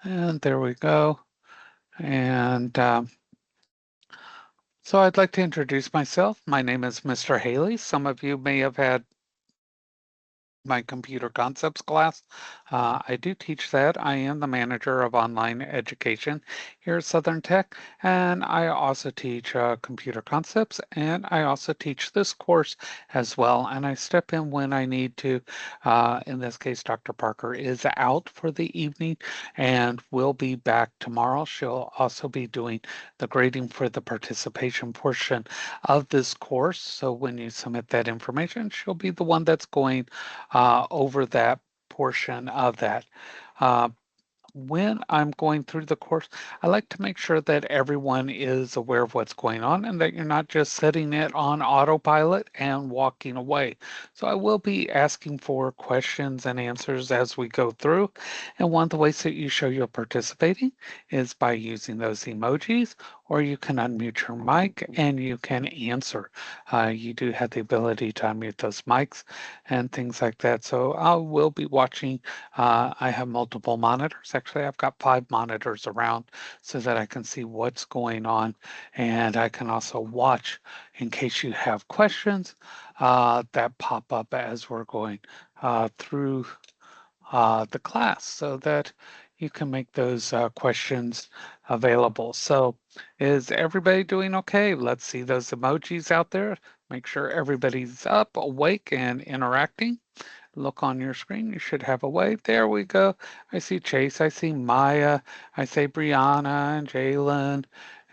And there we go. And so I'd like to introduce myself. My name is Mr. Haley. Some of you may have had my computer concepts class. I do teach that. I am the manager of online education here at Southern Tech, and I also teach computer concepts, and I also teach this course as well. And I step in when I need to. In this case, Dr. Parker is out for the evening and will be back tomorrow. She'll also be doing the grading for the participation portion of this course. So when you submit that information, she'll be the one that's going over that portion of that. Uh, when I'm going through the course, I like to make sure that everyone is aware of what's going on and that you're not just setting it on autopilot and walking away. So I will be asking for questions and answers as we go through. And one of the ways that you show you're participating is by using those emojis, or you can unmute your mic and you can answer. You do have the ability to unmute those mics and things like that. So I will be watching. I have multiple monitors. Actually, I've got 5 monitors around so that I can see what's going on. And I can also watch in case you have questions that pop up as we're going through the class so that you can make those questions available. So is everybody doing okay? Let's see those emojis out there. Make sure everybody's up, awake, and interacting. Look on your screen. You should have a wave. There we go. I see Chase. I see Maya. I see Brianna and Jalen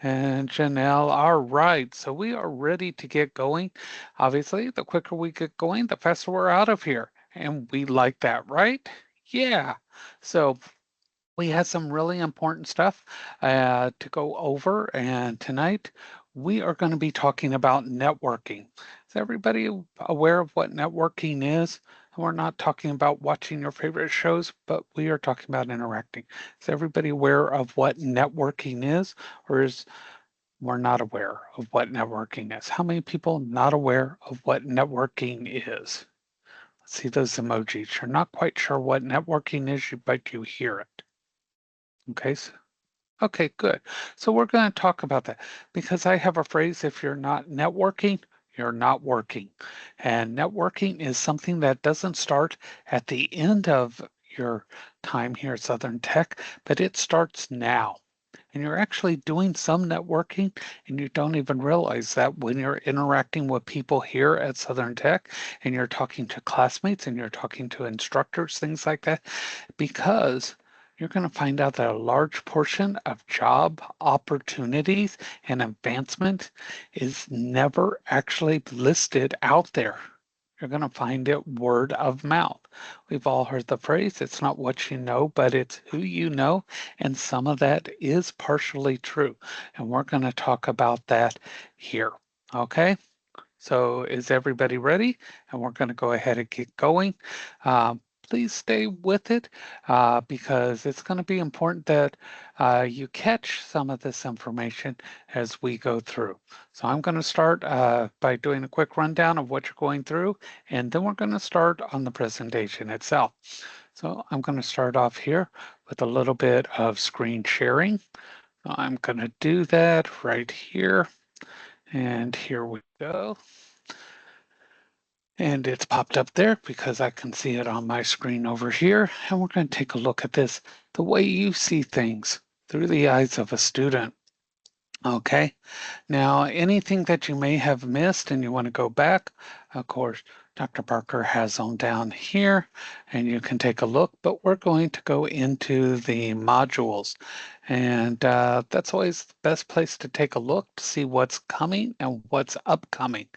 and Janelle. All right. So we are ready to get going. Obviously, the quicker we get going, the faster we're out of here. And we like that, right? Yeah. So we had some really important stuff to go over, and tonight we are going to be talking about networking. Is everybody aware of what networking is? And we're not talking about watching your favorite shows, but we are talking about interacting. Is everybody aware of what networking is, or is we're not aware of what networking is? How many people not aware of what networking is? Let's see those emojis. You're not quite sure what networking is, but you hear it. Okay, okay, good. So we're going to talk about that because I have a phrase, if you're not networking, you're not working. And networking is something that doesn't start at the end of your time here at Southern Tech, but it starts now. And you're actually doing some networking and you don't even realize that when you're interacting with people here at Southern Tech and you're talking to classmates and you're talking to instructors, things like that, because you're going to find out that a large portion of job opportunities and advancement is never actually listed out there. You're going to find it word of mouth. We've all heard the phrase, it's not what you know, but it's who you know. And some of that is partially true. And we're going to talk about that here. Okay. So is everybody ready? And we're going to go ahead and get going. Please stay with it because it's going to be important that you catch some of this information as we go through. So I'm going to start by doing a quick rundown of what you're going through, and then we're going to start on the presentation itself. So I'm going to start off here with a little bit of screen sharing. So I'm going to do that right here, and here we go. And it's popped up there because I can see it on my screen over here. And we're going to take a look at this, the way you see things through the eyes of a student. Okay, now anything that you may have missed and you want to go back, of course, Dr. Parker has them down here and you can take a look, but we're going to go into the modules. And that's always the best place to take a look to see what's coming and what's upcoming.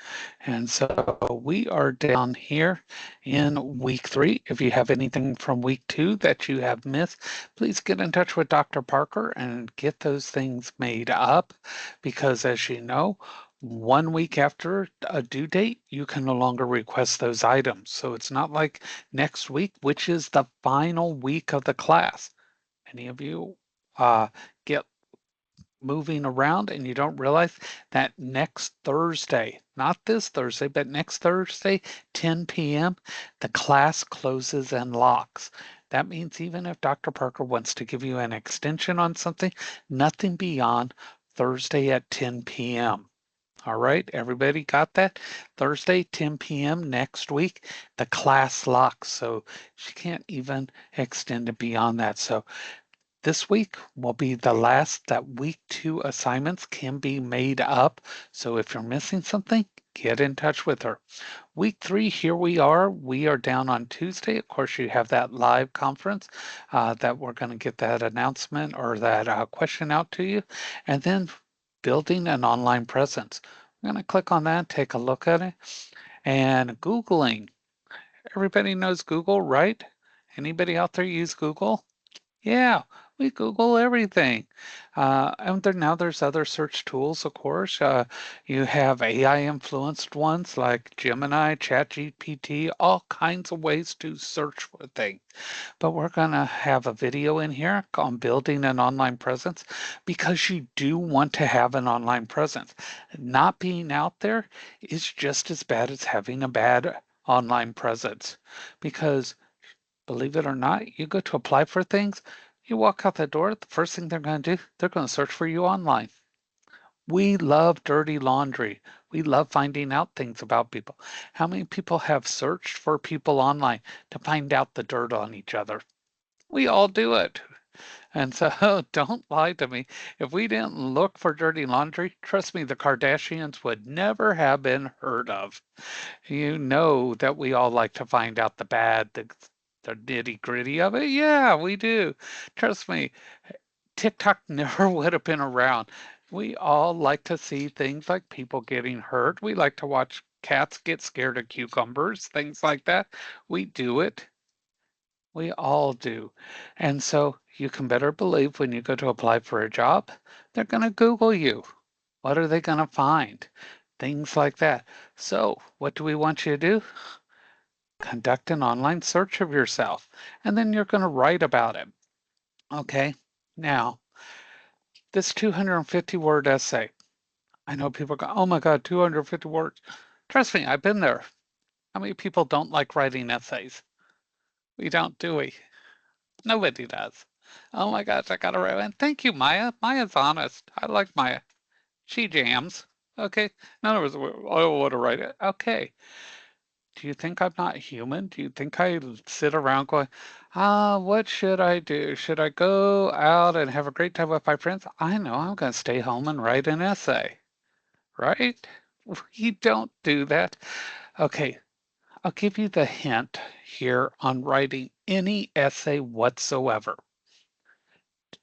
And so we are down here in week 3. If you have anything from week 2 that you have missed, please get in touch with Dr. Parker and get those things made up because as you know, 1 week after a due date, you can no longer request those items. So it's not like next week, which is the final week of the class. Any of you get moving around and you don't realize that next Thursday, not this Thursday, but next Thursday, 10 p.m., the class closes and locks. That means even if Dr. Parker wants to give you an extension on something, nothing beyond Thursday at 10 p.m. All right, everybody got that? Thursday, 10 p.m. next week, the class locks, so she can't even extend it beyond that. So this week will be the last that week 2 assignments can be made up. So if you're missing something, get in touch with her. Week 3, here we are. We are down on Tuesday. Of course, you have that live conference that we're going to get that announcement or that question out to you. And then building an online presence. I'm going to click on that, take a look at it. And Googling. Everybody knows Google, right? Anybody out there use Google? Yeah, we Google everything. And now there's other search tools, of course. You have AI influenced ones like Gemini, ChatGPT, all kinds of ways to search for things. But we're going to have a video in here on building an online presence because you do want to have an online presence. Not being out there is just as bad as having a bad online presence because believe it or not, you go to apply for things, you walk out the door, the first thing they're going to do, they're going to search for you online. We love dirty laundry. We love finding out things about people. How many people have searched for people online to find out the dirt on each other? We all do it. And so don't lie to me. If we didn't look for dirty laundry, trust me, the Kardashians would never have been heard of. You know that we all like to find out the bad, the nitty gritty of it. Yeah, we do. Trust me, TikTok never would have been around. We all like to see things like people getting hurt. We like to watch cats get scared of cucumbers, things like that. We do it. We all do. And so you can better believe when you go to apply for a job, they're going to Google you. What are they going to find? Things like that. So, what do we want you to do? Conduct an online search of yourself, and then you're going to write about it. Okay. Now, this 250 word essay, I know people go, oh my God, 250 words. Trust me, I've been there. How many people don't like writing essays? We don't, do we? Nobody does. Oh my gosh, I gotta write one. Thank you, Maya. Maya's honest. I like Maya. She jams. Okay. In other words, I want to write it. Okay. Do you think I'm not human? Do you think I sit around going, what should I do? Should I go out and have a great time with my friends? I know I'm going to stay home and write an essay, right? We don't do that. Okay, I'll give you the hint here on writing any essay whatsoever.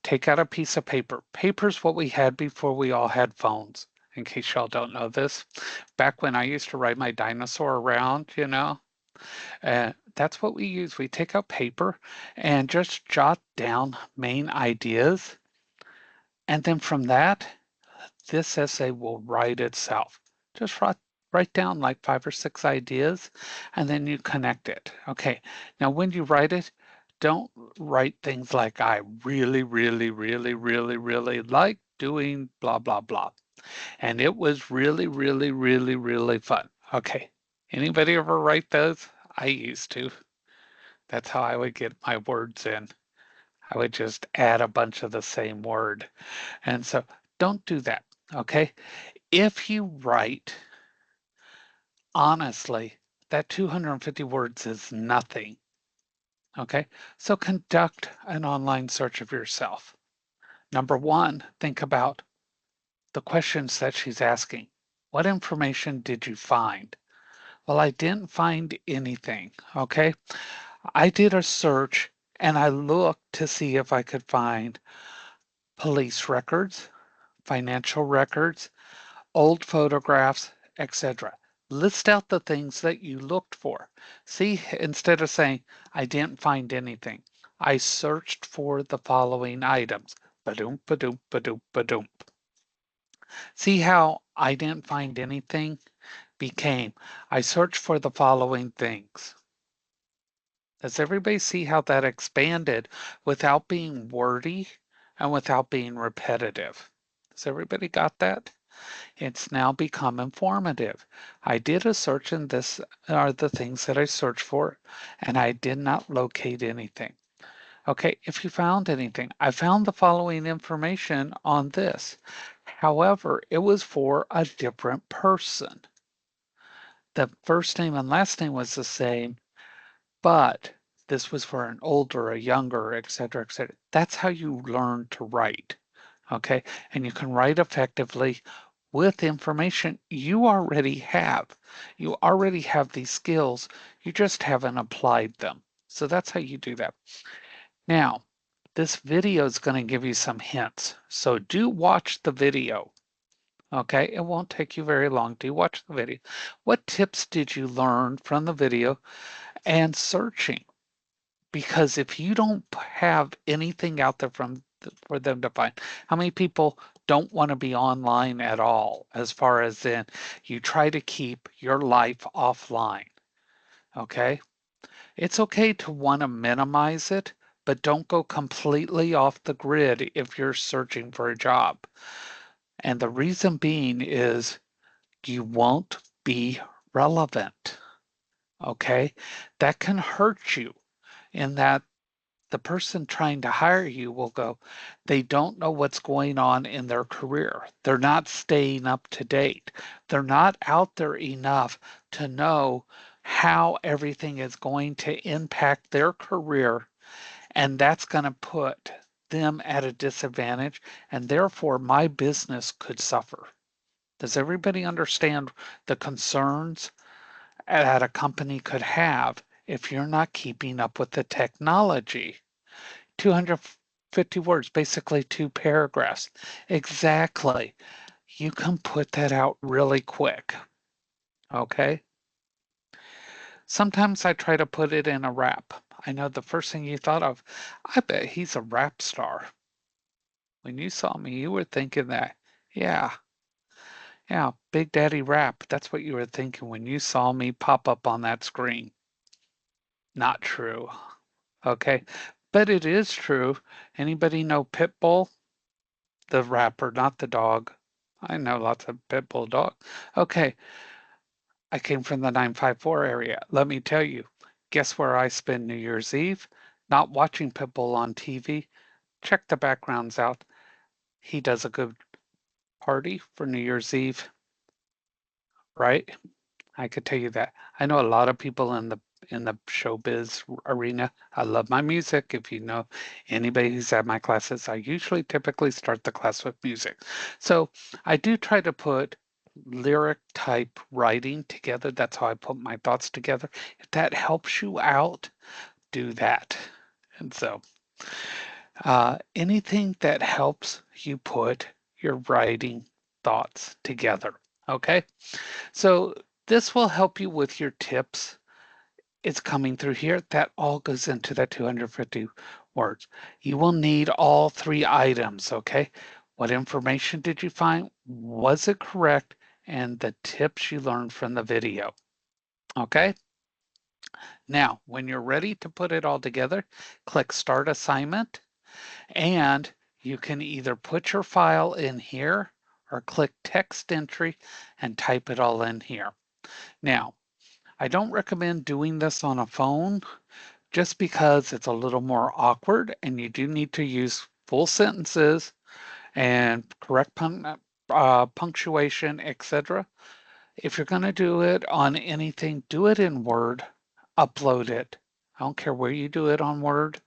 Take out a piece of paper. Paper's what we had before we all had phones, in case y'all don't know this. Back when I used to ride my dinosaur around, that's what we use. We take out paper and just jot down main ideas. And then from that, this essay will write itself. Just write down like 5 or 6 ideas and then you connect it. Okay. Now, when you write it, don't write things like I really, really, really, really, really like doing blah, blah, blah. And it was really, really, really, really fun. Okay. Anybody ever write those? I used to. That's how I would get my words in. I would just add a bunch of the same word. And so don't do that, okay? If you write, honestly, that 250 words is nothing, okay? So conduct an online search of yourself. Number one, think about the questions that she's asking. What information did you find? Well, I didn't find anything, okay? I did a search and I looked to see if I could find police records, financial records, old photographs, etc. List out the things that you looked for. See, instead of saying, I didn't find anything, I searched for the following items. Ba-doom, ba-doom, ba-doom, ba-doom. See how I didn't find anything became, I searched for the following things. Does everybody see how that expanded without being wordy and without being repetitive? Has everybody got that? It's now become informative. I did a search and this are the things that I searched for and I did not locate anything. Okay, if you found anything, I found the following information on this. However, it was for a different person. The first name and last name was the same, but this was for an older, a younger, et cetera, et cetera. That's how you learn to write. Okay, and you can write effectively with information you already have. You already have these skills, you just haven't applied them. So that's how you do that. Now, this video is going to give you some hints. So do watch the video. Okay, it won't take you very long. Do watch the video. What tips did you learn from the video and searching? Because if you don't have anything out there for them to find, how many people don't want to be online at all? As far as in, you try to keep your life offline. Okay, it's okay to want to minimize it, but don't go completely off the grid if you're searching for a job. And the reason being is you won't be relevant. Okay, that can hurt you in that the person trying to hire you will go, they don't know what's going on in their career. They're not staying up to date. They're not out there enough to know how everything is going to impact their career. And that's going to put them at a disadvantage. And therefore, my business could suffer. Does everybody understand the concerns that a company could have if you're not keeping up with the technology? 250 words, basically 2 paragraphs. Exactly. You can put that out really quick. Okay. Sometimes I try to put it in a rap. I know the first thing you thought of, I bet he's a rap star. When you saw me, you were thinking that. Yeah, yeah, Big Daddy Rap. That's what you were thinking when you saw me pop up on that screen. Not true. Okay. But it is true. Anybody know Pitbull? The rapper, not the dog. I know lots of Pitbull dogs. Okay. I came from the 954 area. Let me tell you, guess where I spend New Year's Eve? Not watching Pitbull on TV. Check the backgrounds out. He does a good party for New Year's Eve, right? I could tell you that. I know a lot of people in the showbiz arena. I love my music. If you know anybody who's at my classes, I usually typically start the class with music. So I do try to put lyric type writing together. That's how I put my thoughts together. If that helps you out, do that. And so anything that helps you put your writing thoughts together. Okay. So this will help you with your tips. It's coming through here. That all goes into that 250 words. You will need all 3 items, okay? What information did you find? Was it correct? And the tips you learned from the video, okay? Now, when you're ready to put it all together, click Start Assignment, and you can either put your file in here or click Text Entry and type it all in here. Now, I don't recommend doing this on a phone just because it's a little more awkward and you do need to use full sentences and correct punctuation, etc. If you're going to do it on anything, do it in Word, upload it. I don't care where you do it on Word,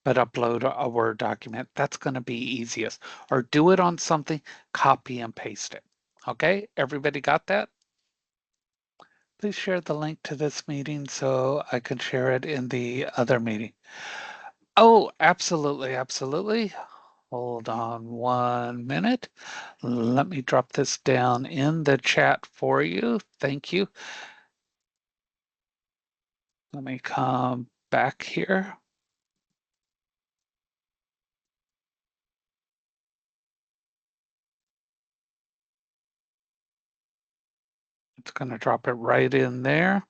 but upload a Word document. That's going to be easiest. Or do it on something, copy and paste it. Okay, everybody got that? Please share the link to this meeting so I can share it in the other meeting. Oh, absolutely, absolutely. Hold on 1 minute. Let me drop this down in the chat for you. Thank you. Let me come back here. It's going to drop it right in there.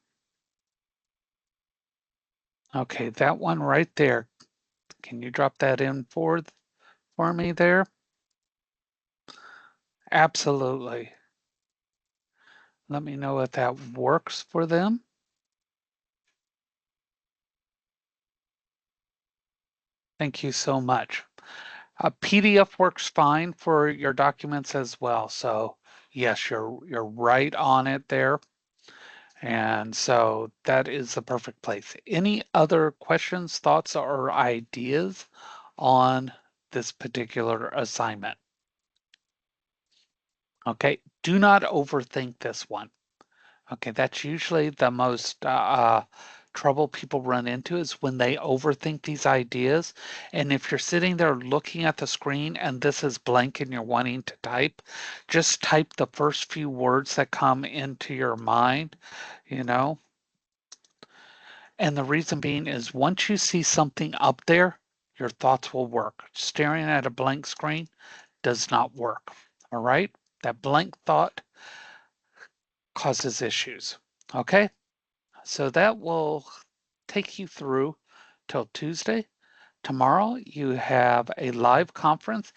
Okay, that one right there. Can you drop that in for me there? Absolutely. Let me know if that works for them. Thank you so much. A PDF works fine for your documents as well. So yes, you're right on it there. And so that is the perfect place. Any other questions, thoughts, or ideas on this particular assignment? Okay, do not overthink this one. Okay, that's usually the most trouble people run into is when they overthink these ideas. And if you're sitting there looking at the screen and this is blank and you're wanting to type, just type the first few words that come into your mind, you know. And the reason being is once you see something up there, your thoughts will work. Staring at a blank screen does not work. All right? That blank thought causes issues. Okay? So that will take you through till Tuesday. Tomorrow you have a live conference,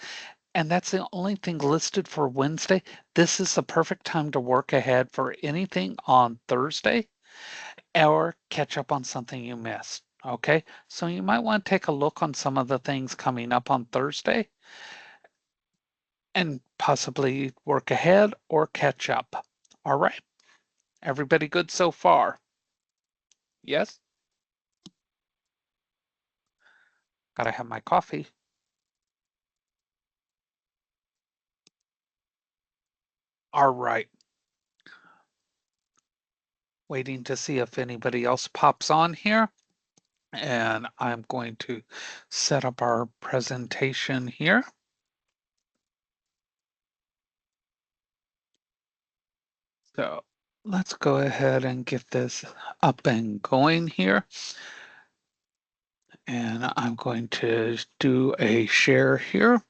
and that's the only thing listed for Wednesday. This is the perfect time to work ahead for anything on Thursday or catch up on something you missed. Okay, so you might want to take a look on some of the things coming up on Thursday and possibly work ahead or catch up. All right, everybody good so far? Yes? Gotta have my coffee. All right. Waiting to see if anybody else pops on here. And I'm going to set up our presentation here. So let's go ahead and get this up and going here. And I'm going to do a share here.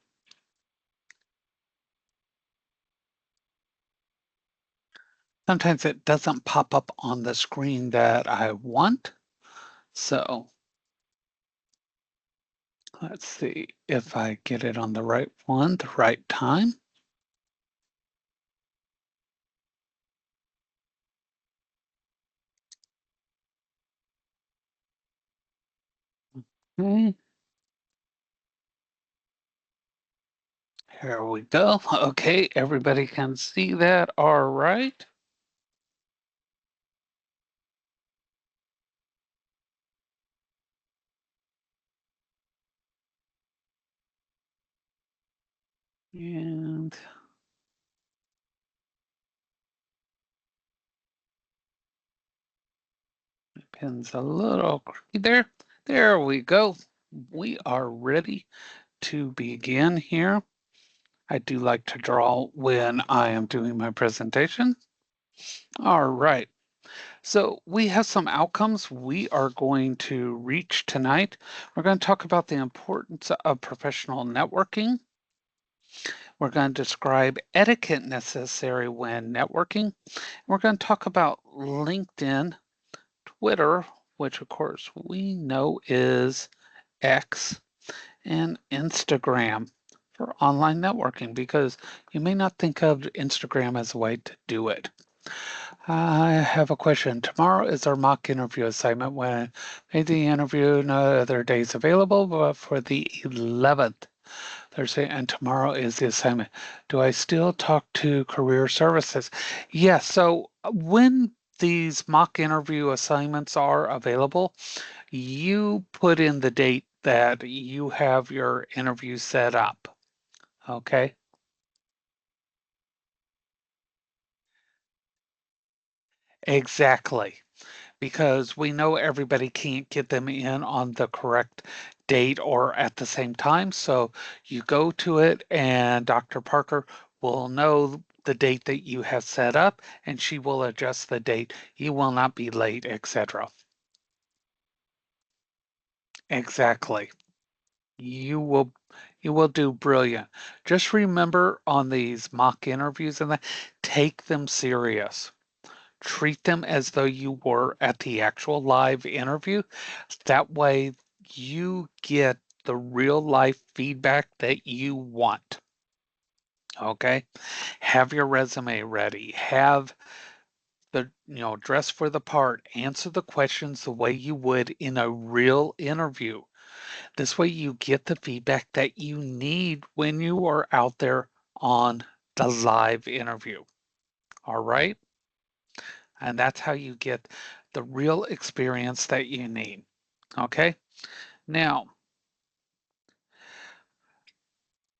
Sometimes it doesn't pop up on the screen that I want. So let's see if I get it on the right one, the right time. Okay. Here we go. Okay, everybody can see that. All right. And pin's a little crooked there. There we go. We are ready to begin here. I do like to draw when I am doing my presentation. All right. So we have some outcomes we are going to reach tonight. We're going to talk about the importance of professional networking. We're going to describe etiquette necessary when networking. We're going to talk about LinkedIn, Twitter, which of course we know is X, and Instagram for online networking because you may not think of Instagram as a way to do it. I have a question. Tomorrow is our mock interview assignment when made the interview, no other days available, but for the 11th, Thursday, and tomorrow is the assignment. Do I still talk to career services? Yes. So when these mock interview assignments are available, you put in the date that you have your interview set up. Okay. Exactly. Because we know everybody can't get them in on the correct date or at the same time. So you go to it and Dr. Parker will know the date that you have set up and she will adjust the date. You will not be late, etc. Exactly. You will you will do brilliant. Just remember on these mock interviews and that take them serious. Treat them as though you were at the actual live interview. That way you get the real life feedback that you want. Okay. Have your resume ready. Have dress for the part. Answer the questions the way you would in a real interview. This way you get the feedback that you need when you are out there on the live interview. All right? And that's how you get the real experience that you need. Okay? Now,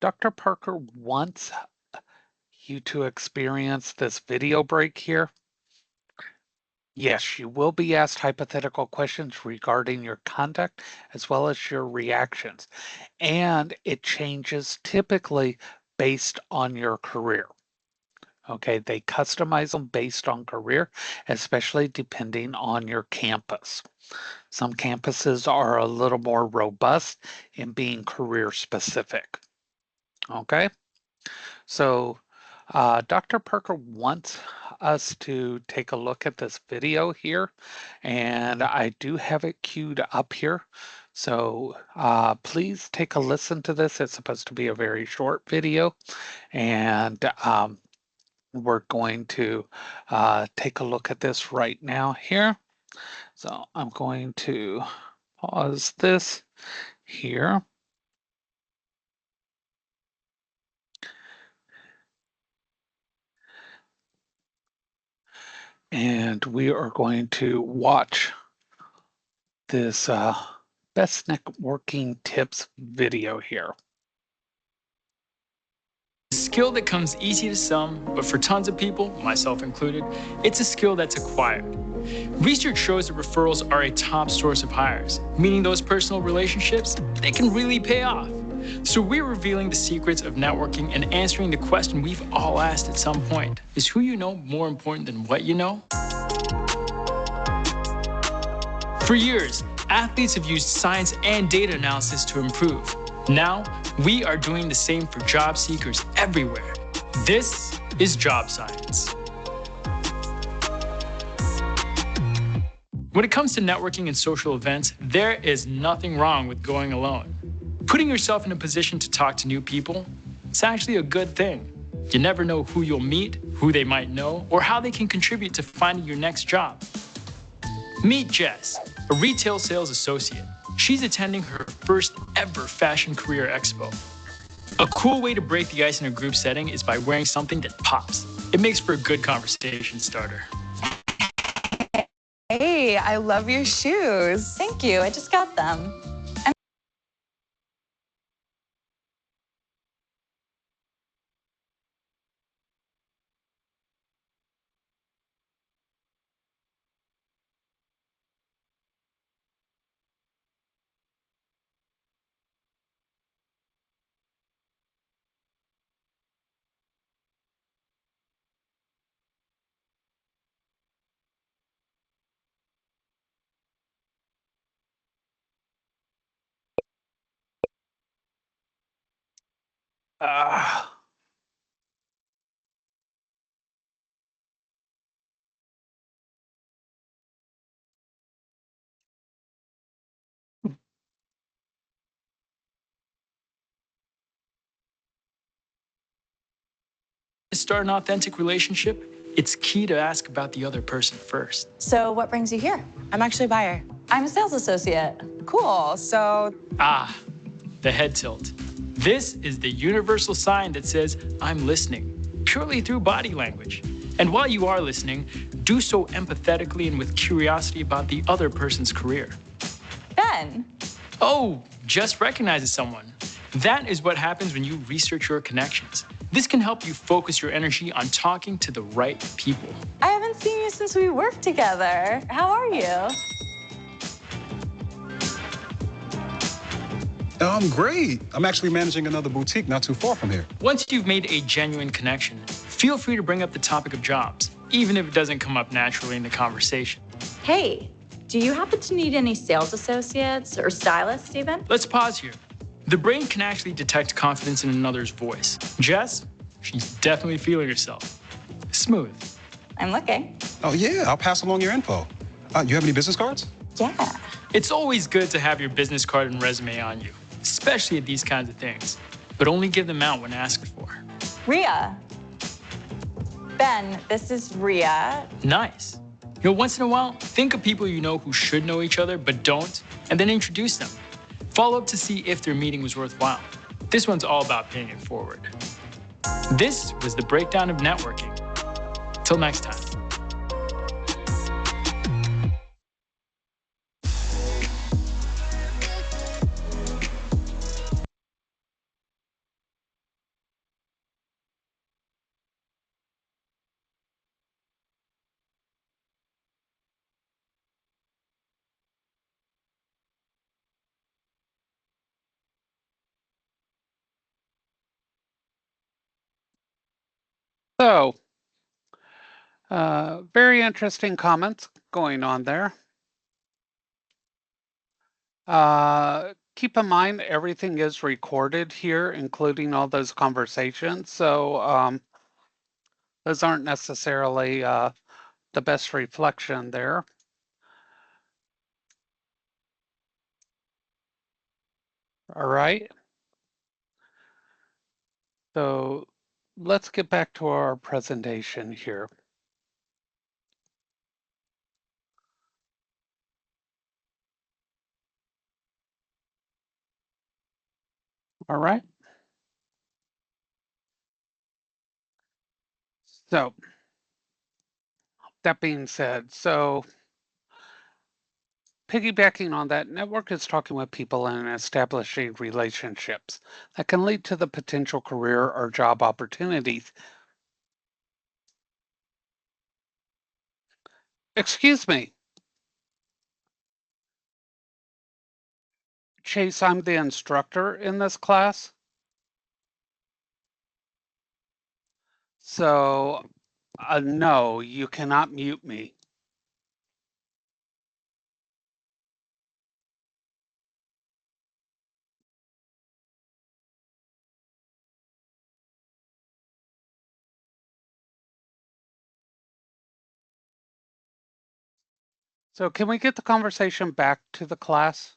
Dr. Parker wants you to experience this video break here. Yes, you will be asked hypothetical questions regarding your conduct as well as your reactions, and it changes typically based on your career. Okay, they customize them based on career, especially depending on your campus. Some campuses are a little more robust in being career specific. Okay, so Dr. Parker wants us to take a look at this video here, and I do have it queued up here. So please take a listen to this. It's supposed to be a very short video, and we're going to take a look at this right now here. So I'm going to pause this here. And we are going to watch this best networking tips video here. Skill that comes easy to some, but for tons of people, myself included, it's a skill that's acquired. Research shows that referrals are a top source of hires, meaning those personal relationships, they can really pay off. So we're revealing the secrets of networking and answering the question we've all asked at some point. Is who you know more important than what you know? For years, athletes have used science and data analysis to improve. Now, we are doing the same for job seekers everywhere. This is job science. When it comes to networking and social events, there is nothing wrong with going alone. Putting yourself in a position to talk to new people, it's actually a good thing. You never know who you'll meet, who they might know, or how they can contribute to finding your next job. Meet Jess, a retail sales associate. She's attending her first ever fashion career expo. A cool way to break the ice in a group setting is by wearing something that pops. It makes for a good conversation starter. Hey, I love your shoes. Thank you, I just got them. To start an authentic relationship, it's key to ask about the other person first. So what brings you here? I'm actually a buyer. I'm a sales associate. Cool, so The head tilt. This is the universal sign that says, I'm listening, purely through body language. And while you are listening, do so empathetically and with curiosity about the other person's career. Ben. Oh, just recognizes someone. That is what happens when you research your connections. This can help you focus your energy on talking to the right people. I haven't seen you since we worked together. How are you? I'm great. I'm actually managing another boutique not too far from here. Once you've made a genuine connection, feel free to bring up the topic of jobs, even if it doesn't come up naturally in the conversation. Hey, do you happen to need any sales associates or stylists even? Let's pause here. The brain can actually detect confidence in another's voice. Jess, she's definitely feeling herself. Smooth. I'm looking. Oh, yeah, I'll pass along your info. You have any business cards? Yeah. It's always good to have your business card and resume on you, especially at these kinds of things, but only give them out when asked for. Rhea. Ben, this is Rhea. Nice. Once in a while, think of people you know who should know each other but don't, and then introduce them. Follow up to see if their meeting was worthwhile. This one's all about paying it forward. This was the breakdown of networking. Till next time. So, very interesting comments going on there. Keep in mind, everything is recorded here, including all those conversations. So those aren't necessarily the best reflection there. All right. So let's get back to our presentation here. All right. So that being said, so piggybacking on that, network is talking with people and establishing relationships that can lead to the potential career or job opportunities. Excuse me, Chase, I'm the instructor in this class. So no, you cannot mute me. So can we get the conversation back to the class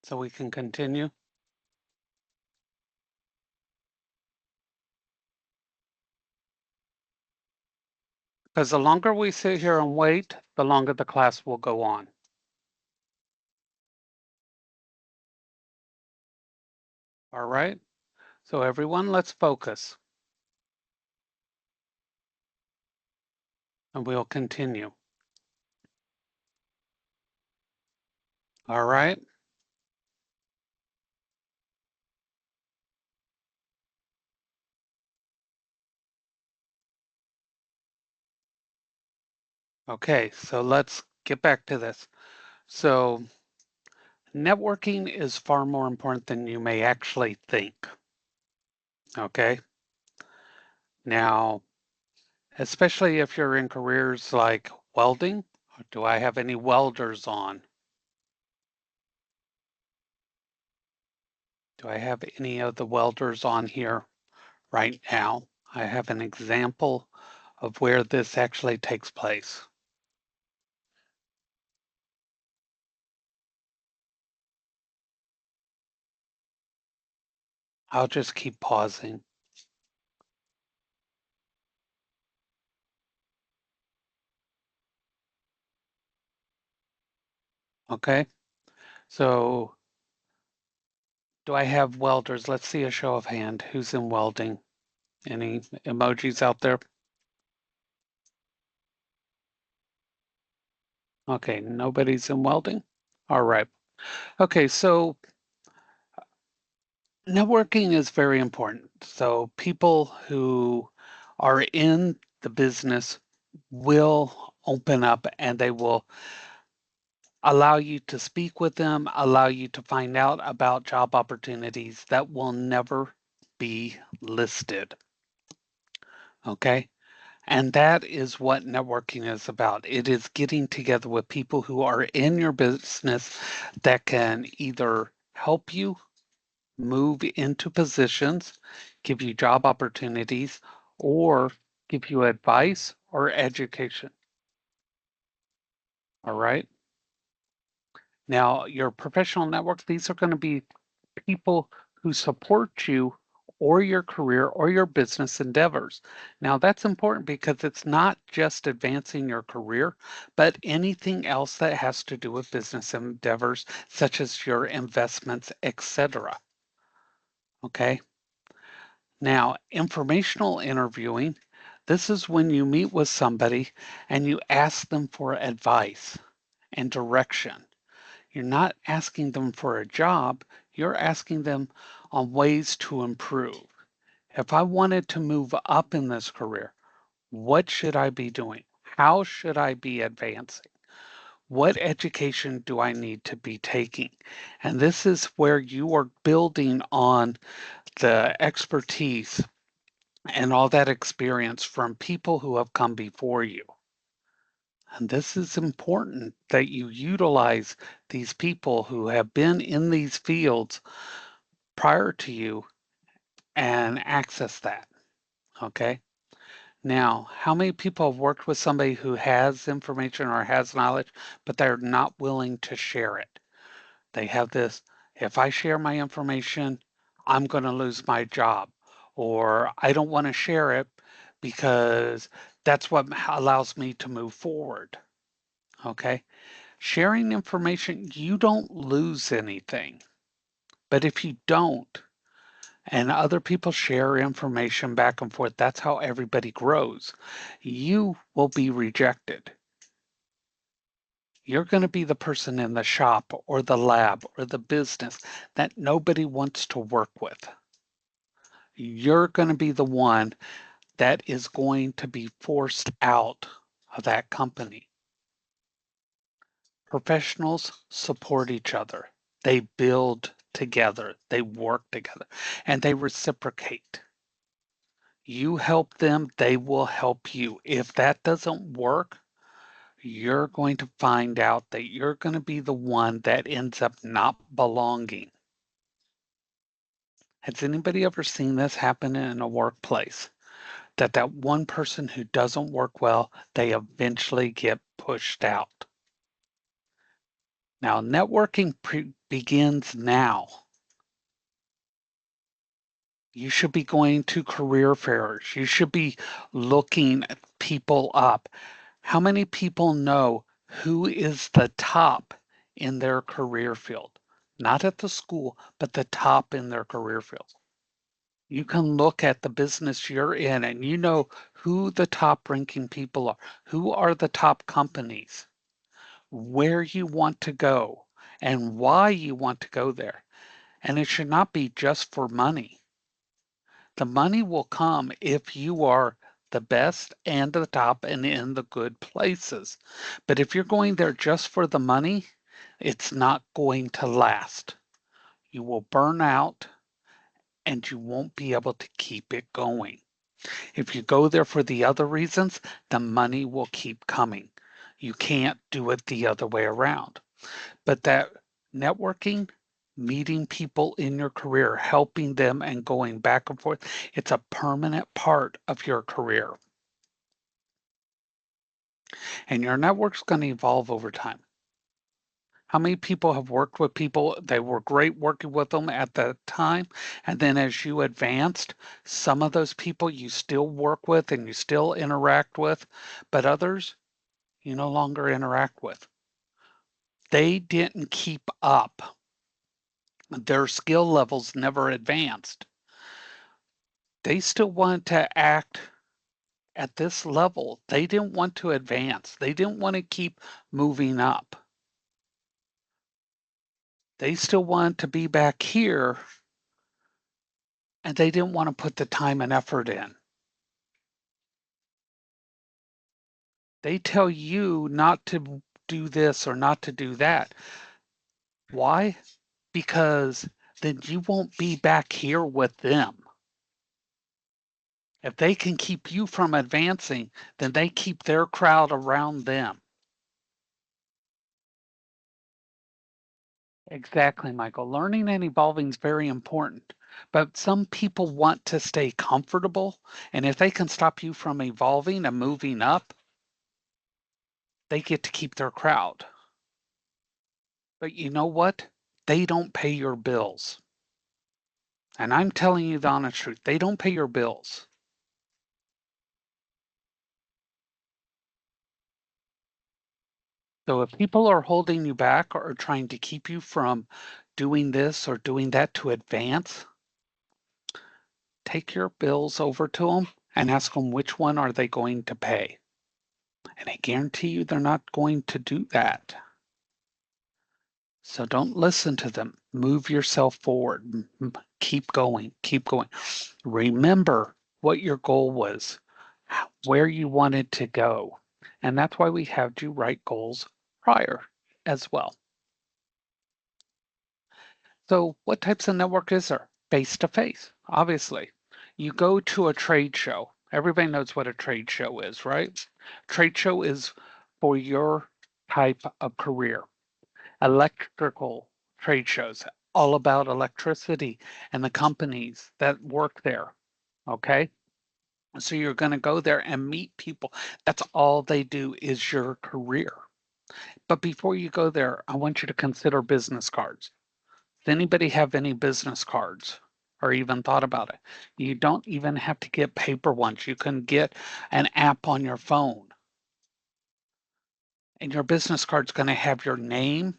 so we can continue? Because the longer we sit here and wait, the longer the class will go on. All right. So everyone, let's focus. And we'll continue. All right. Okay, so let's get back to this. So networking is far more important than you may actually think. Okay. Now, especially if you're in careers like welding, do I have any welders on? Do I have any of the welders on here right now? I have an example of where this actually takes place. I'll just keep pausing. Okay, so do I have welders? Let's see a show of hand. Who's in welding? Any emojis out there? Okay, nobody's in welding. All right. Okay, so networking is very important. So people who are in the business will open up and they will allow you to speak with them, allow you to find out about job opportunities that will never be listed. Okay. And that is what networking is about. It is getting together with people who are in your business that can either help you move into positions, give you job opportunities, or give you advice or education. All right. Now, your professional network, these are going to be people who support you or your career or your business endeavors. Now, that's important because it's not just advancing your career, but anything else that has to do with business endeavors, such as your investments, etc. Okay. Now, informational interviewing, this is when you meet with somebody and you ask them for advice and direction. You're not asking them for a job, you're asking them on ways to improve. If I wanted to move up in this career, what should I be doing? How should I be advancing? What education do I need to be taking? And this is where you are building on the expertise and all that experience from people who have come before you. And this is important that you utilize these people who have been in these fields prior to you and access that. Okay. Now, how many people have worked with somebody who has information or has knowledge, but they're not willing to share it? They have this, if I share my information, I'm going to lose my job, or I don't want to share it because that's what allows me to move forward. Okay. Sharing information, you don't lose anything. But if you don't, and other people share information back and forth, that's how everybody grows. You will be rejected. You're going to be the person in the shop or the lab or the business that nobody wants to work with. You're going to be the one that is going to be forced out of that company. Professionals support each other. They build together, they work together, and they reciprocate. You help them, they will help you. If that doesn't work, you're going to find out that you're going to be the one that ends up not belonging. Has anybody ever seen this happen in a workplace? That one person who doesn't work well, they eventually get pushed out. Now, networking begins now. You should be going to career fairs. You should be looking people up. How many people know who is the top in their career field? Not at the school, but the top in their career field. You can look at the business you're in and you know who the top ranking people are, who are the top companies, where you want to go, and why you want to go there. And it should not be just for money. The money will come if you are the best and the top and in the good places. But if you're going there just for the money, it's not going to last. You will burn out and you won't be able to keep it going. If you go there for the other reasons, the money will keep coming. You can't do it the other way around. But that networking, meeting people in your career, helping them and going back and forth, it's a permanent part of your career. And your network's going to evolve over time. How many people have worked with people, they were great working with them at the time, and then as you advanced, some of those people you still work with and you still interact with, but others you no longer interact with. They didn't keep up. Their skill levels never advanced. They still wanted to act at this level. They didn't want to advance. They didn't want to keep moving up. They still wanted to be back here and they didn't want to put the time and effort in. They tell you not to do this or not to do that. Why? Because then you won't be back here with them. If they can keep you from advancing, then they keep their crowd around them. Exactly, Michael. Learning and evolving is very important, but some people want to stay comfortable, and if they can stop you from evolving and moving up, they get to keep their crowd. But you know what? They don't pay your bills. And I'm telling you the honest truth, they don't pay your bills. So if people are holding you back or trying to keep you from doing this or doing that to advance, take your bills over to them and ask them which one are they going to pay. And I guarantee you they're not going to do that. So don't listen to them. Move yourself forward. Keep going. Keep going. Remember what your goal was, where you wanted to go. And that's why we have you write goals prior as well. So what types of network is there? Face to face, obviously. You go to a trade show. Everybody knows what a trade show is, right? Trade show is for your type of career. Electrical trade shows, all about electricity and the companies that work there. Okay. So you're going to go there and meet people. That's all they do is your career. But before you go there, I want you to consider business cards. Does anybody have any business cards or even thought about it? You don't even have to get paper ones. You can get an app on your phone. And your business card's going to have your name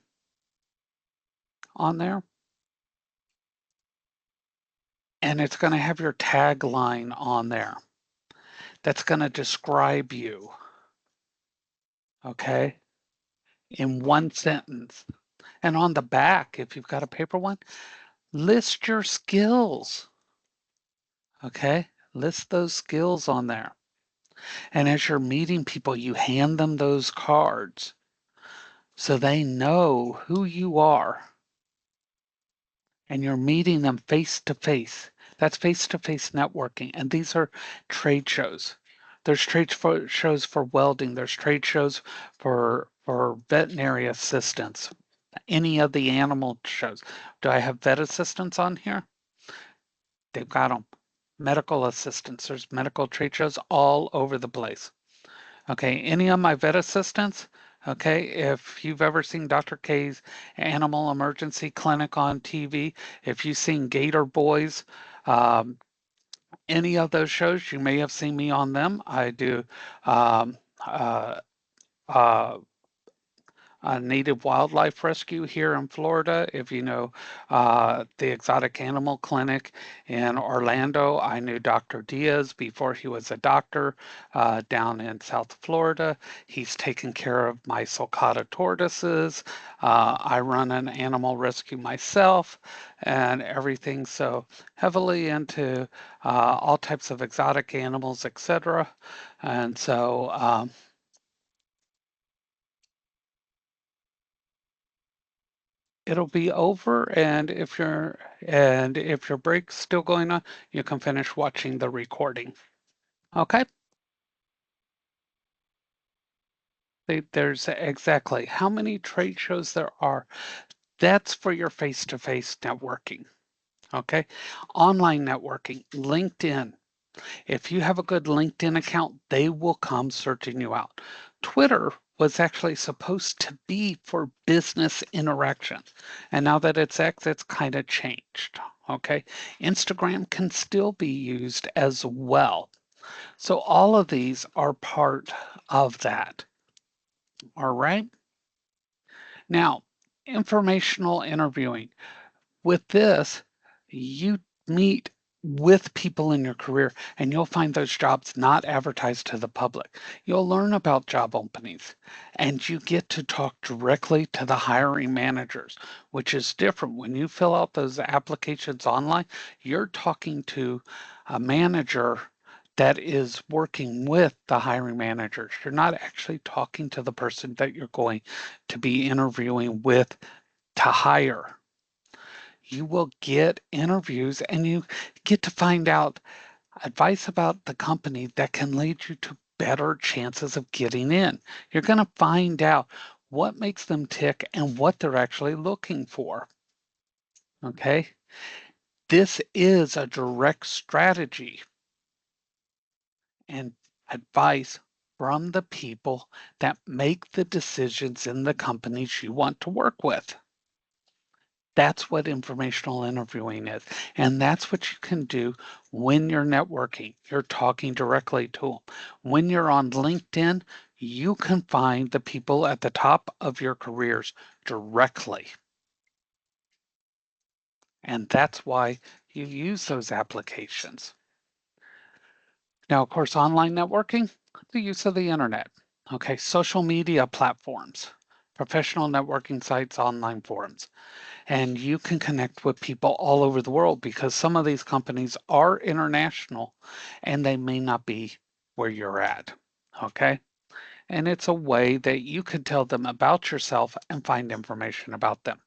on there. And it's going to have your tagline on there that's going to describe you, okay, in one sentence. And on the back, if you've got a paper one, list your skills, okay? List those skills on there. And as you're meeting people, you hand them those cards so they know who you are and you're meeting them face to face. That's face to face networking. And these are trade shows. There's shows for welding, there's trade shows for veterinary assistants, any of the animal shows. Do I have vet assistants on here? They've got them. Medical assistants, there's medical trade shows all over the place. Okay, any of my vet assistants, okay, if you've ever seen Dr. K's Animal Emergency Clinic on TV, if you've seen Gator Boys, um, any of those shows, you may have seen me on them. I do um, uh, uh, native wildlife rescue here in Florida. If you know the Exotic Animal Clinic in Orlando, I knew Dr. Diaz before he was a doctor down in South Florida. He's taken care of my sulcata tortoises. I run an animal rescue myself and everything. So heavily into all types of exotic animals, etc. And so it'll be over, and if your break's still going on, you can finish watching the recording. Okay? There's exactly how many trade shows there are. That's for your face-to-face networking. Okay? Online networking, LinkedIn. If you have a good LinkedIn account, they will come searching you out. Twitter was actually supposed to be for business interaction. And now that it's X, it's kind of changed. Okay. Instagram can still be used as well. So all of these are part of that. All right. Now, informational interviewing. With this, you meet with people in your career and you'll find those jobs not advertised to the public. You'll learn about job openings and you get to talk directly to the hiring managers, which is different. When you fill out those applications online, you're talking to a manager that is working with the hiring managers. You're not actually talking to the person that you're going to be interviewing with to hire. You will get interviews and you get to find out advice about the company that can lead you to better chances of getting in. You're going to find out what makes them tick and what they're actually looking for. Okay? This is a direct strategy and advice from the people that make the decisions in the companies you want to work with. That's what informational interviewing is. And that's what you can do when you're networking. You're talking directly to them. When you're on LinkedIn, you can find the people at the top of your careers directly. And that's why you use those applications. Now, of course, online networking, the use of the internet. Okay, social media platforms, professional networking sites, online forums. And you can connect with people all over the world because some of these companies are international and they may not be where you're at. Okay. And it's a way that you could tell them about yourself and find information about them.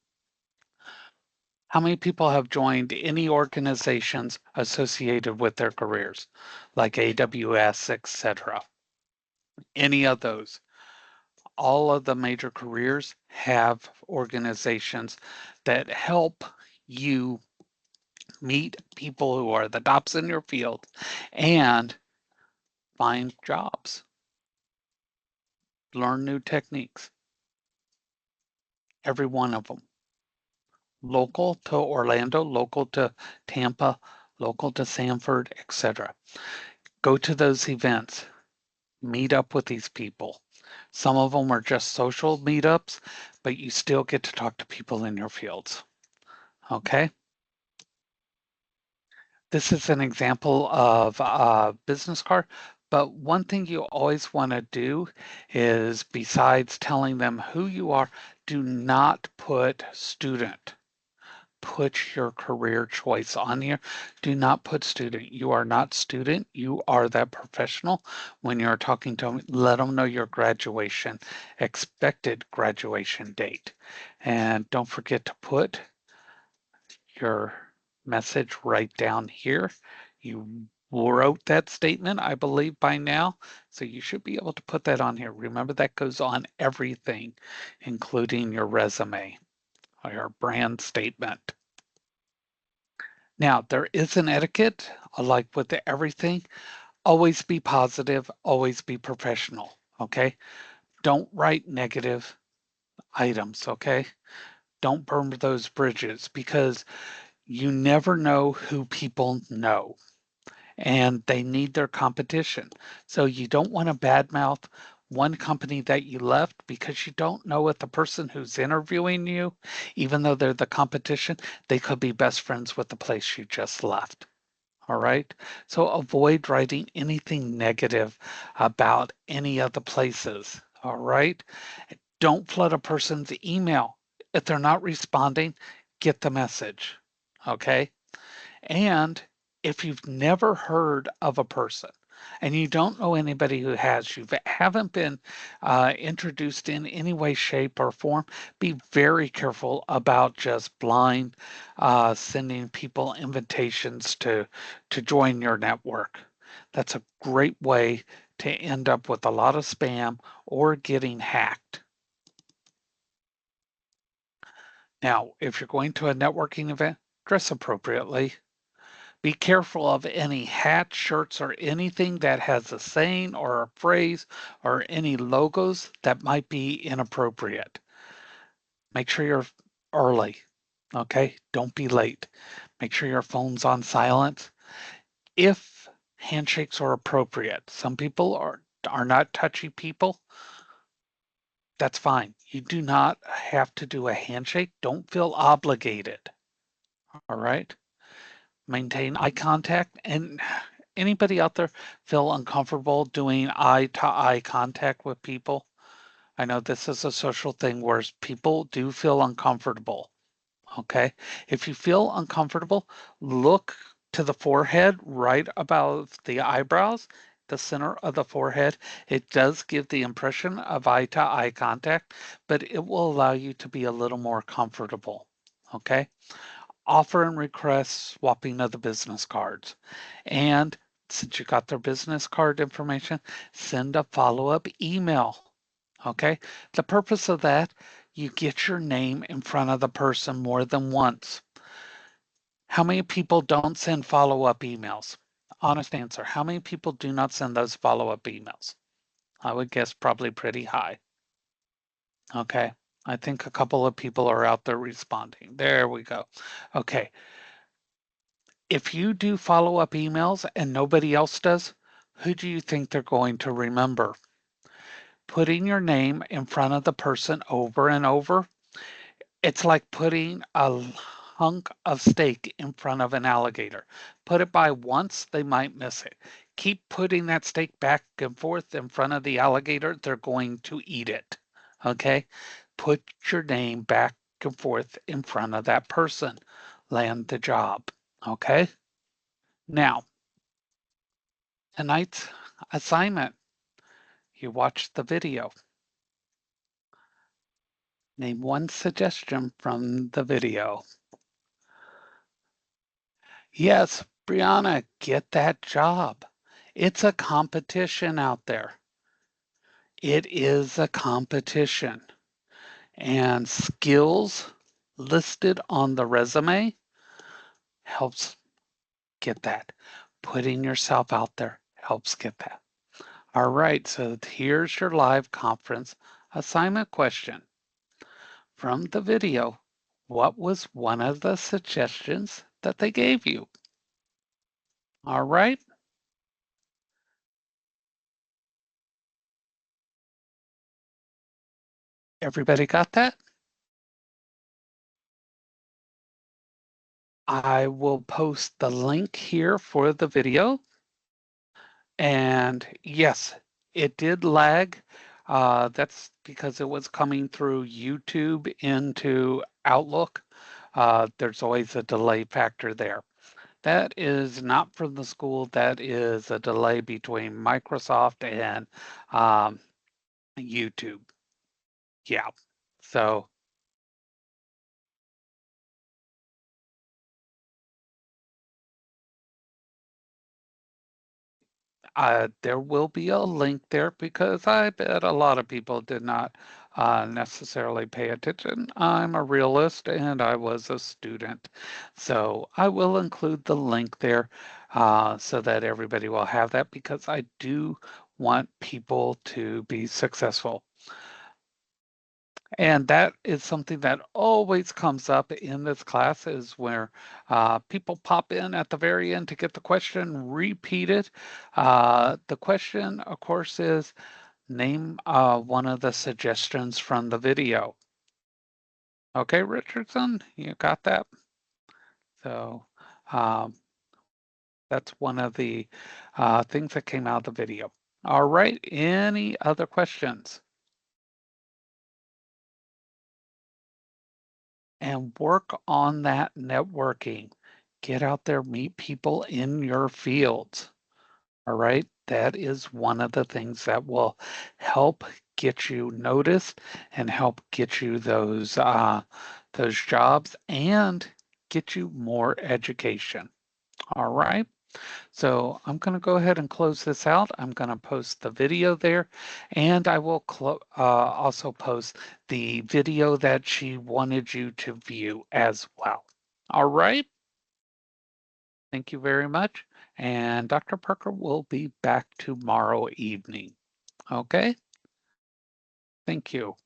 How many people have joined any organizations associated with their careers, like AWS, etc.? Any of those? All of the major careers have organizations that help you meet people who are the tops in your field and find jobs, learn new techniques, every one of them. Local to Orlando, local to Tampa, local to Sanford, etc. Go to those events, meet up with these people. Some of them are just social meetups, but you still get to talk to people in your fields. Okay? This is an example of a business card, but one thing you always want to do is, besides telling them who you are, do not put student. Put your career choice on here. Do not put student. You are not student. You are that professional. When you're talking to them, let them know your graduation, expected graduation date. And don't forget to put your message right down here. You wrote that statement, I believe, by now, so you should be able to put that on here. Remember, that goes on everything, including your resume or your brand statement. Now, there is an etiquette, like with everything. Always be positive, always be professional, okay? Don't write negative items, okay? Don't burn those bridges because you never know who people know and they need their competition. So you don't want to badmouth one company that you left because you don't know if the person who's interviewing you, even though they're the competition, they could be best friends with the place you just left. All right. So avoid writing anything negative about any of the places. All right. Don't flood a person's email. If they're not responding, get the message. Okay. And if you've never heard of a person and you don't know anybody who has, you haven't been introduced in any way, shape, or form, be very careful about just blind sending people invitations to join your network. That's a great way to end up with a lot of spam or getting hacked. Now, if you're going to a networking event, dress appropriately. Be careful of any hats, shirts, or anything that has a saying or a phrase or any logos that might be inappropriate. Make sure you're early, okay? Don't be late. Make sure your phone's on silent. If handshakes are appropriate, some people are not touchy people. That's fine. You do not have to do a handshake. Don't feel obligated. All right? Maintain eye contact. And anybody out there feel uncomfortable doing eye to eye contact with people? I know this is a social thing where people do feel uncomfortable. Okay. If you feel uncomfortable, look to the forehead right above the eyebrows, the center of the forehead. It does give the impression of eye to eye contact, but it will allow you to be a little more comfortable. Okay. Offer and request swapping of the business cards. And since you got their business card information, send a follow-up email. Okay. The purpose of that, you get your name in front of the person more than once. How many people don't send follow-up emails? Honest answer. How many people do not send those follow-up emails? I would guess probably pretty high. Okay. I think a couple of people are out there responding. There we go. Okay. If you do follow-up emails and nobody else does, who do you think they're going to remember? Putting your name in front of the person over and over, it's like putting a hunk of steak in front of an alligator. Put it by once, they might miss it. Keep putting that steak back and forth in front of the alligator, they're going to eat it. Okay? Put your name back and forth in front of that person. Land the job. Okay? Now, tonight's assignment, you watch the video. Name one suggestion from the video. Yes, Brianna, get that job. It's a competition out there. It is a competition. And skills listed on the resume helps get that. Putting yourself out there helps get that. All right, so here's your live conference assignment question. From the video, what was one of the suggestions that they gave you? All right. Everybody got that? I will post the link here for the video. And yes, it did lag. That's because it was coming through YouTube into Outlook. There's always a delay factor there. That is not from the school. That is a delay between Microsoft and YouTube. Yeah. So there will be a link there because I bet a lot of people did not necessarily pay attention. I'm a realist and I was a student. So I will include the link there so that everybody will have that because I do want people to be successful. And that is something that always comes up in this class is where people pop in at the very end to get the question repeated. The question, of course, is name one of the suggestions from the video. Okay, Richardson, you got that? So um, that's one of the things that came out of the video. All right, any other questions? And work on that networking. Get out there, meet people in your fields. All right. That is one of the things that will help get you noticed and help get you those jobs and get you more education. All right. So I'm going to go ahead and close this out. I'm going to post the video there, and I will also post the video that she wanted you to view as well. All right. Thank you very much. And Dr. Parker will be back tomorrow evening. Okay. Thank you.